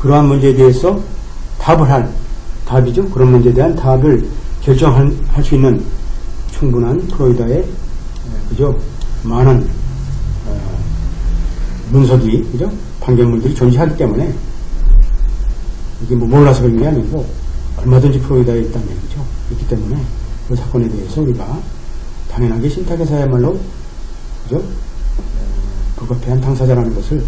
그러한 문제에 대해서 답이죠. 그런 문제에 대한 답을 결정할 수 있는 충분한 프로이더의 그죠? 많은 문서들이 그죠? 판결문들이 존재하기 때문에 이게 뭐 몰라서 그런 게 아니고 얼마든지 프로이더에 있다는 얘기죠. 있기 때문에 그 사건에 대해서 우리가 당연하게 신탁에서야말로 그죠? 불가피한 당사자라는 것을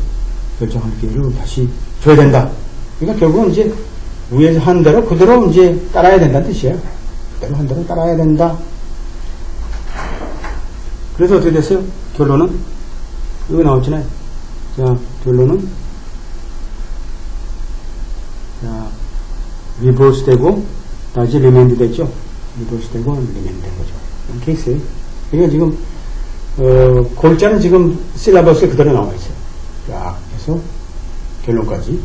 결정할 기회를 다시 줘야 된다. 그러니까 결국은 이제 위에서 한 대로 그대로 이제 따라야 된다는 뜻이에요. 그대로 한 대로 따라야 된다. 그래서 어떻게 됐어요? 결론은 여기 나왔잖아요. 자, 결론은 자, 리버스 되고 다시 리맨드 됐죠. 리버스 되고 리맨드 된 거죠. 이런 케이스예요. 그러니까 지금 골자는 지금 실라버스에 그대로 나와 있어요. 쫙 해서 결론까지.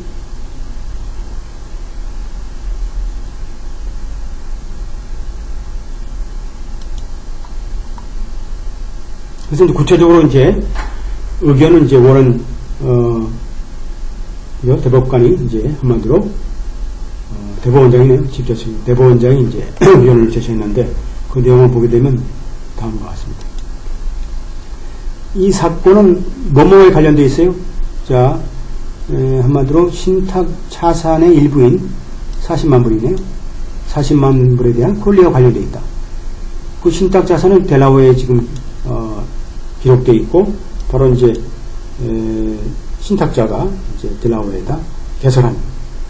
그래서 이제 구체적으로 이제 의견은 이제 워런 대법관이 이제 한마디로 대법원장이네요. 직접적인 대법원장이 이제 의견을 제시했는데 그 내용을 보게 되면 다음과 같습니다. 이 사건은 뭐뭐에 관련되어 있어요? 자, 한마디로 신탁 자산의 일부인 40만 불이네요. 40만 불에 대한 권리와 관련되어 있다. 그 신탁 자산은 델라웨어에 지금 기록되어 있고 바로 이제 신탁자가 이제 델라웨어에다 개설한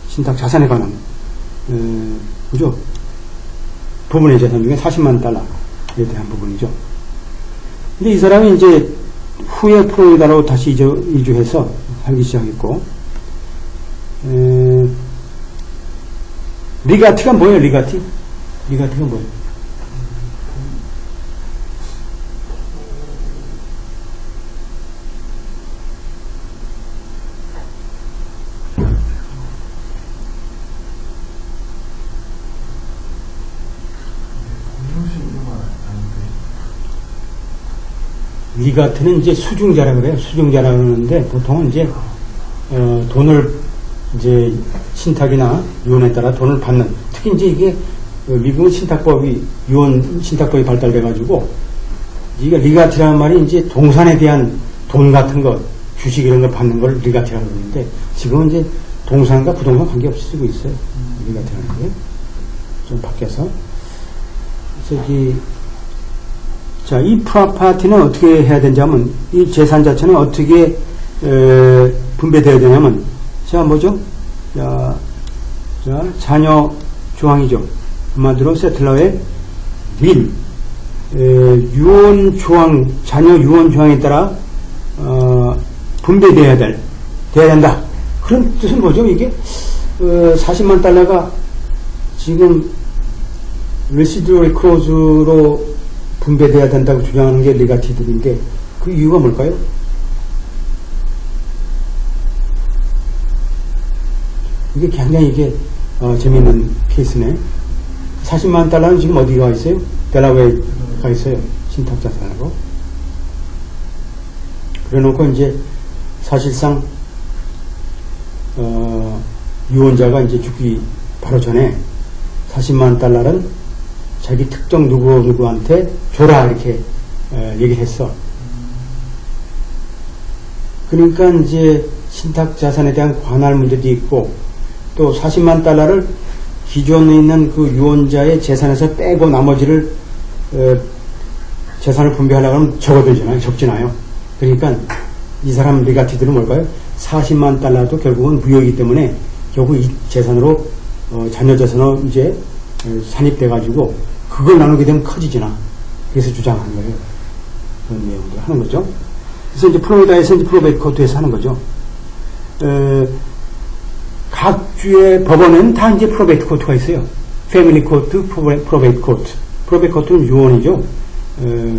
신탁 자산에 관한 그죠? 부분의 재산 중에 40만 달러에 대한 부분이죠. 근데 이 사람이 이제 후에 프로이다로 다시 이주해서 살기 시작했고, 리가티가 뭐예요? 리가티가 뭐예요? 리가트는 이제 수중자라 그래요. 수중자라 그러는데 보통은 이제 돈을 이제 신탁이나 유언에 따라 돈을 받는, 특히 이제 이게 미국은 유언 신탁법이 발달돼 가지고 이게 리가티라는 말이 이제 동산에 대한 돈 같은 거, 주식 이런 거 받는 걸 리가티라고 그러는데 지금은 이제 동산과 부동산 관계없이 쓰고 있어요. 리가티라는 게 좀 바뀌어서. 그래서 자, 이 프로퍼티는 어떻게 해야 되는지 하면, 이 재산 자체는 어떻게, 분배되어야 되냐면, 자, 뭐죠? 자, 자녀 조항이죠. 한마디로 세틀러의 유언 조항, 자녀 유언 조항에 따라, 분배되어야 된다. 그런 뜻은 뭐죠? 이게, 40만 달러가 지금, 레시드로이 클로즈로 분배돼야 된다고 주장하는 게 리가티들인데 그 이유가 뭘까요? 이게 굉장히 재미있는 케이스네. 40만 달러는 지금 어디가 있어요? 델라웨어에 가 있어요. 신탁자산으로. 그래 놓고 이제 사실상 유언자가 이제 죽기 바로 전에 40만 달러는 자기 특정 누구한테 줘라 이렇게 얘기를 했어. 그러니까 이제 신탁 자산에 대한 관할 문제도 있고 또 40만 달러를 기존에 있는 그 유언자의 재산에서 빼고 나머지를 재산을 분배하려고 하면 적지나요. 그러니까 이 사람 리가티들은 뭘까요? 40만 달러도 결국은 무효이기 때문에 결국 이 재산으로 자녀 재산으로 이제 산입돼 가지고 그걸 나누게 되면 커지지나. 그래서 주장하는 거예요. 그런 내용들 하는 거죠. 그래서 이제 플로리다에서 이제 프로베이트 코트에서 하는 거죠. 각 주의 법원은 다 이제 프로베이트 코트가 있어요. 패밀리 코트, 프로베이트 코트. 프로베이트 코트는 유언이죠.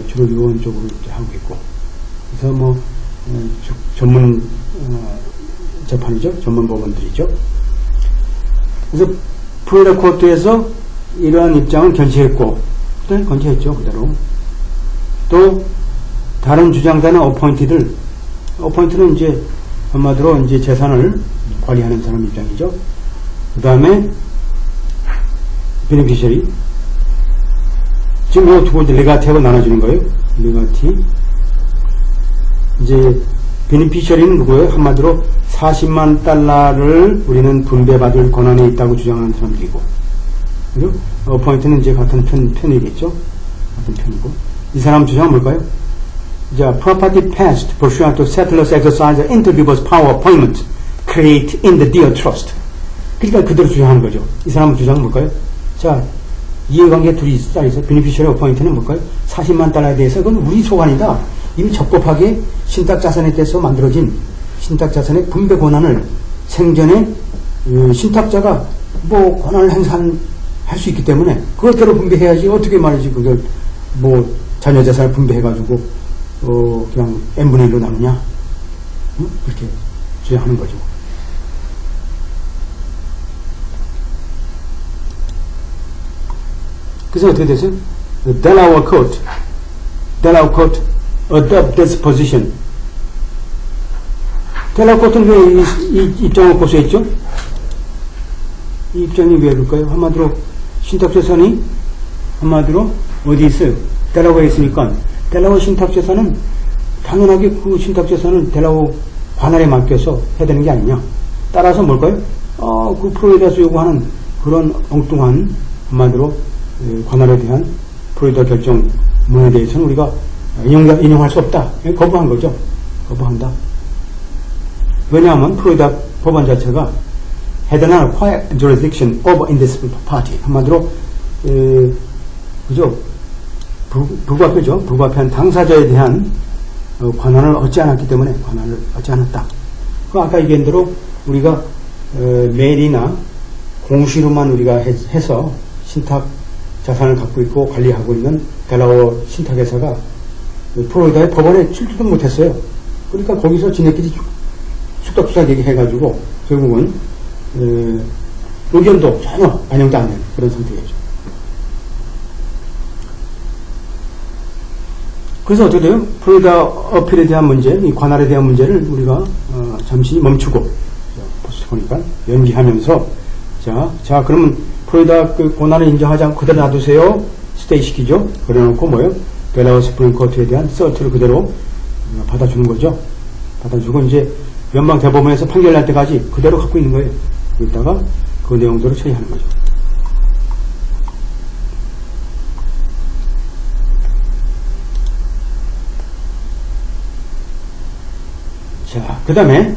주로 유언 쪽으로 이제 하고 있고. 그래서 뭐, 전문, 재판이죠. 전문 법원들이죠. 그래서 플로리다 코트에서 이러한 입장을 견지했고, 견지했죠, 그대로. 또, 다른 주장자는 어포인트는 이제, 한마디로 이제 재산을 관리하는 사람 입장이죠. 그 다음에 베네피셔리. 지금 이 두 번째 레가티하고 나눠주는 거예요. 레가티. 이제 베네피셔리는 누구예요? 한마디로 40만 달러를 우리는 분배받을 권한에 있다고 주장하는 사람들이고, 그죠? 포인트는 이제 같은 편이겠죠? 같은 편이고. 이 사람 주장은 뭘까요? 자, property passed pursuant to settlers exercise interviewers power appointment create in the deed trust. 그러니까 그대로 주장하는 거죠. 이 사람 주장은 뭘까요? 자, 이해관계 둘이 쌓여서 베네피셔리 어포인트는 뭘까요? 40만 달러에 대해서 그건 우리 소관이다. 이미 적법하게 신탁자산에 대해서 만들어진 신탁자산의 분배 권한을 생전에 신탁자가 뭐 권한을 행사할 수 있기 때문에 그것대로 분배해야지. 어떻게 말이지 그걸 뭐 자녀자산을 분배해가지고 그냥 n분의 1로 나누냐? 응? 그렇게 주장하는 거죠. 그래서 어떻게 됐어요? Delaware Court adopt this position. Delaware Court는 왜 이 입장을 고수했죠? 이 입장이 왜 그럴까요? 한마디로 신탁재산이 한마디로 어디 있어요? 델라워에 있으니까 델라워 신탁재산은 당연하게 그 신탁재산을 델라워 관할에 맡겨서 해야 되는 게 아니냐. 따라서 뭘까요? 그 플로리다에서 요구하는 그런 엉뚱한 한마디로 관할에 대한 플로리다 결정문에 대해서는 우리가 인용할 수 없다. 거부한 거죠. 거부한다. 왜냐하면 플로리다 법원 자체가 had an acquired jurisdiction over indisposed party. 한마디로 그죠? 불가피죠. 불가피한 당사자에 대한 권한을 얻지 않았기 때문에 권한을 얻지 않았다. 그 아까 얘기한 대로 우리가 매일이나 공시로만 우리가 해서 신탁 자산을 갖고 있고 관리하고 있는 델라워 신탁회사가 플로리다의 법원에 출두도 못했어요. 그러니까 거기서 지네끼리 쑥덕수덕 얘기해가지고 결국은 의견도 전혀 반영도 안 되는 그런 상태겠죠. 그래서 어떻게 돼요? 플로리다 어필에 대한 문제, 이 관할에 대한 문제를 우리가 잠시 멈추고 포스트 보니까 연기하면서 자 그러면 플로리다 그 권한을 인정하지 않고 그대로 놔두세요. 스테이 시키죠. 그래놓고 뭐예요? 델라워 스프링 코트에 대한 서트를 그대로 받아주는 거죠. 받아주고 이제 연방 대법원에서 판결 날 때까지 그대로 갖고 있는 거예요. 이따가 그 내용대로 처리하는 거죠. 자, 그 다음에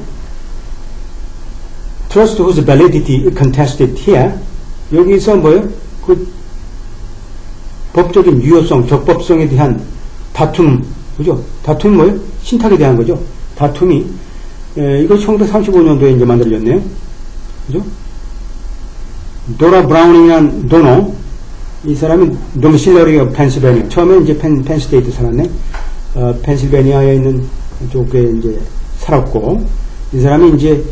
trust whose validity contested here. 여기서 뭐예요? 그 법적인 유효성, 적법성에 대한 다툼, 그죠? 다툼 뭐예요? 신탁에 대한 거죠. 다툼이 이거 1935년도에 이제 만들어졌네요. 그죠? 도라 브라우닝이라는 도너, 이 사람이 domiciliary 펜실베니아. 처음에 이제 펜스테이트 살았네. 펜실베니아에 있는 쪽에 이제 살았고, 이 사람이 이제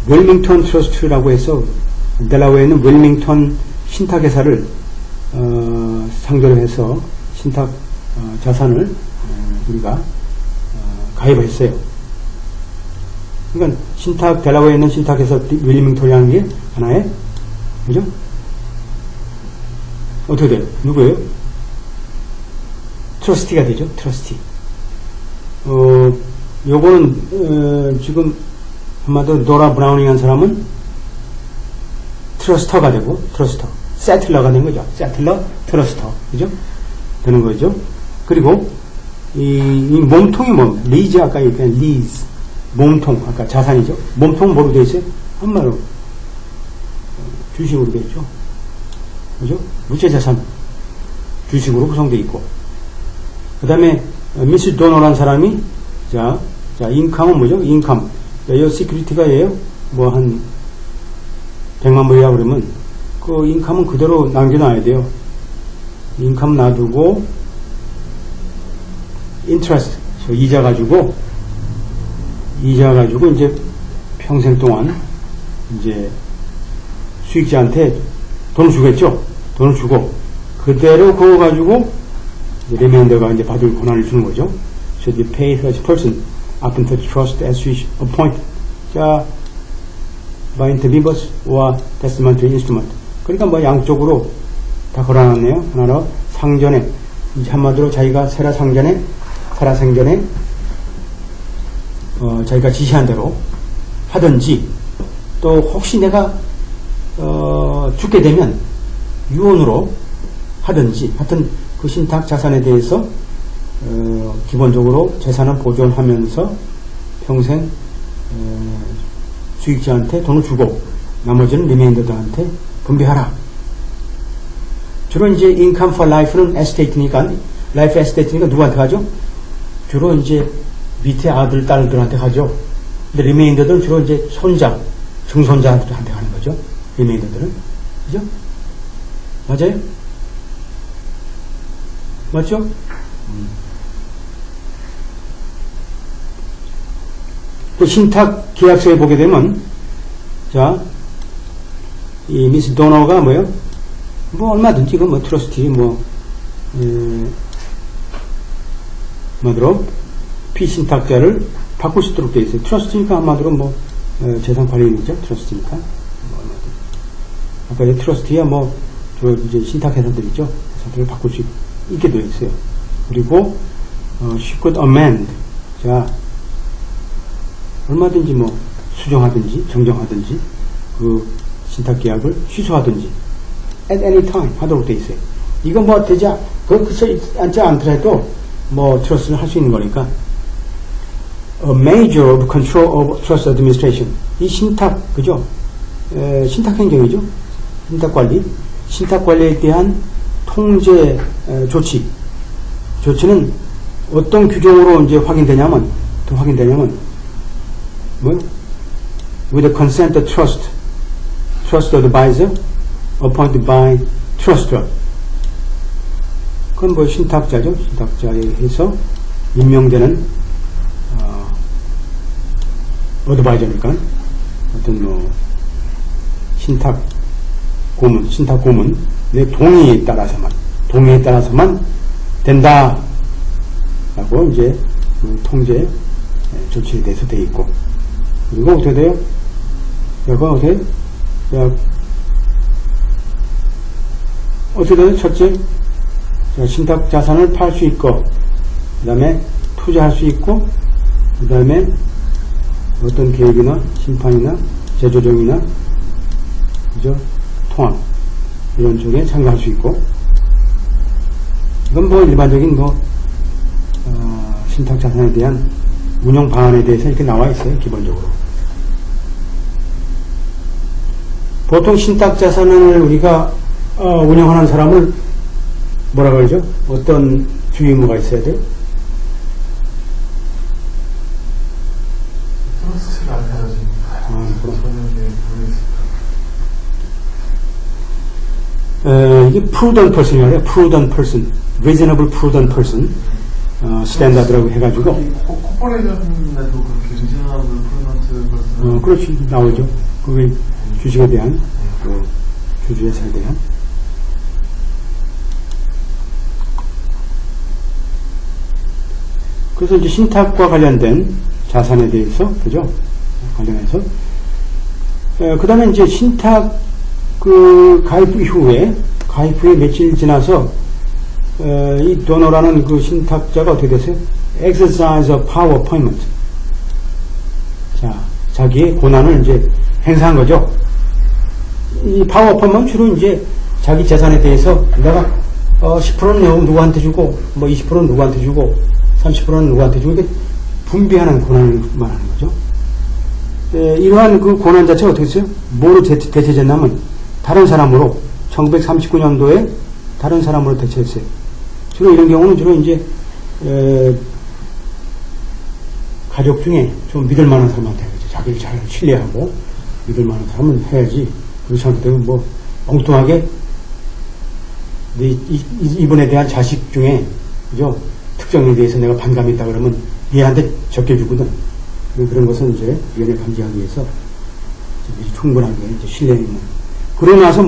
웰밍턴 트러스트라고 해서 델라웨어에 있는 웰밍턴 신탁회사를 상대로 해서 신탁 자산을 우리가 가입을 했어요. 그러니까 델라웨어에 있는 신탁회사 웰밍턴이라는 게 하나의, 그죠? 어떻게 돼요? 누구예요? 트러스티가 되죠. 트러스티. 요거는 지금 한마디로 도라 브라우닝한 사람은 트러스터가 되고, 트러스터 세틀러가 된 거죠. 세틀러 트러스터, 그죠? 되는 거죠. 그리고 이 몸통이 뭐 리즈, 아까 얘기한 리즈 몸통, 아까 자산이죠. 몸통 뭐로 되어 있어요? 한마디로 주식으로 되어 있죠. 그죠? 무채자산 주식으로 구성되어 있고, 그 다음에 미스 도너라는 사람이 자 인컴은 뭐죠? 인컴. 이 시큐리티가 예요? 뭐 한 100만 불이야 그러면 그 인컴은 그대로 남겨놔야 돼요. 인컴 놔두고 인트레스트, 이자 가지고 이제 평생 동안 이제 수익자한테 돈을 주겠죠. 돈을 주고 그대로 그거 가지고 리메인더가 이제 받을 권한을 주는 거죠. So you pay such person upon the trust as we appoint. 자, by inter vivos or testamentary instrument. 그러니까 뭐 양쪽으로 다 걸어놨네요. 하나로 상전에, 이제 한마디로 자기가 살아생전에 자기가 지시한 대로 하든지, 또 혹시 내가 죽게 되면 유언으로 하든지, 하여튼 그 신탁 자산에 대해서 기본적으로 재산을 보존하면서 평생 수익자한테 돈을 주고 나머지는 리메인더들한테 분배하라. 주로 이제 income for life는 에스테이트니까, 라이프 에스테이트니까 누구한테 가죠? 주로 이제 밑에 아들, 딸들한테 가죠. 근데 리메인더들은 주로 이제 손자, 증손자한테 가는 거죠. 리메인더들은. 그죠? 맞아요? 맞죠? 그 신탁 계약서에 보게 되면, 자, 이 미스 도너가 뭐요? 뭐 얼마든지 뭐 트러스티 뭐더러 피신탁자를 바꿀 수 있도록 되어 있어요. 트러스티니까 한마디로 재산 관리인이죠. 트러스티니까. 아까 이제 트러스티야 저 이제 신탁 회사들 있죠. 회사들을 바꿀 수 있게 되어 있어요. 그리고 she could amend. 자, 얼마든지 수정하든지 정정하든지 그 신탁 계약을 취소하든지 at any time 하도록 되어 있어요. 이건 되지 그렇지 않지 않더라도 트러스를 할 수 있는 거니까. A major of control of trust administration. 이 신탁, 그죠? 신탁 행정이죠? 신탁 관리. 신탁 관리에 대한 통제 조치는 어떤 규정으로 이제 확인되냐면 with the consent of trust advisor appointed by truster. 그건 신탁자죠. 신탁자에 의해서 임명되는 어드바이저니까 어떤 신탁 고문의 동의에 따라서만 된다 라고 이제 통제 조치에 대해서 되어 있고, 그리고 어떻게 돼요? 여기가 어떻게 돼요? 첫째, 신탁 자산을 팔 수 있고, 그 다음에 투자할 수 있고, 그 다음에 어떤 계획이나 심판이나 재조정이나 그죠? 통합 이런 쪽에 참여할 수 있고, 이건 일반적인 신탁 자산에 대한 운영 방안에 대해서 이렇게 나와 있어요. 기본적으로 보통 신탁 자산을 우리가 운영하는 사람을 뭐라 그러죠? 어떤 주의 의무가 있어야 돼요? 트러스트를 안 해야지. 이게 prudent person이에요. prudent person, reasonable prudent person, 스탠다드라고 해가지고. 코퍼레이션에도 그렇게 리저너블 프루던트 person. 그렇지, 나오죠. 그게 주식에 대한, 주주회사에 대한. 그래서 이제 신탁과 관련된 자산에 대해서, 그죠? 관련해서. 그 다음에 이제 신탁, 가입 후에 며칠 지나서, 이 도너라는 그 신탁자가 어떻게 됐어요? exercise of power appointment. 자, 자기의 권한을 이제 행사한 거죠. 이 파워 appointment 주로 이제 자기 재산에 대해서 내가 10%는 누구한테 주고, 20%는 누구한테 주고, 30%는 누구한테 주고, 이게 분배하는 권한을 말하는 거죠. 이러한 그 권한 자체가 어떻게 했어요? 뭐로 대체됐냐면, 다른 사람으로, 1939년도에 다른 사람으로 대체했어요. 주로 이런 경우는 주로 이제, 가족 중에 좀 믿을 만한 사람한테 해야지. 자기를 잘 신뢰하고, 믿을 만한 사람은 해야지. 그렇지 않으면 엉뚱하게, 이분에 대한 자식 중에, 그죠? 특정에 대해서 내가 반감이 있다 그러면 얘한테 적게주거든. 그런 것은 이제 위원회 감지하기 위해서 충분하게 이제 신뢰 있는. 그러고 나서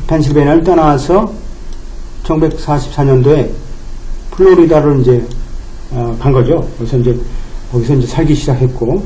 펜실베니아를 떠나서 1944년도에 플로리다를 이제 간 거죠. 그래서 이제 거기서 이제 살기 시작했고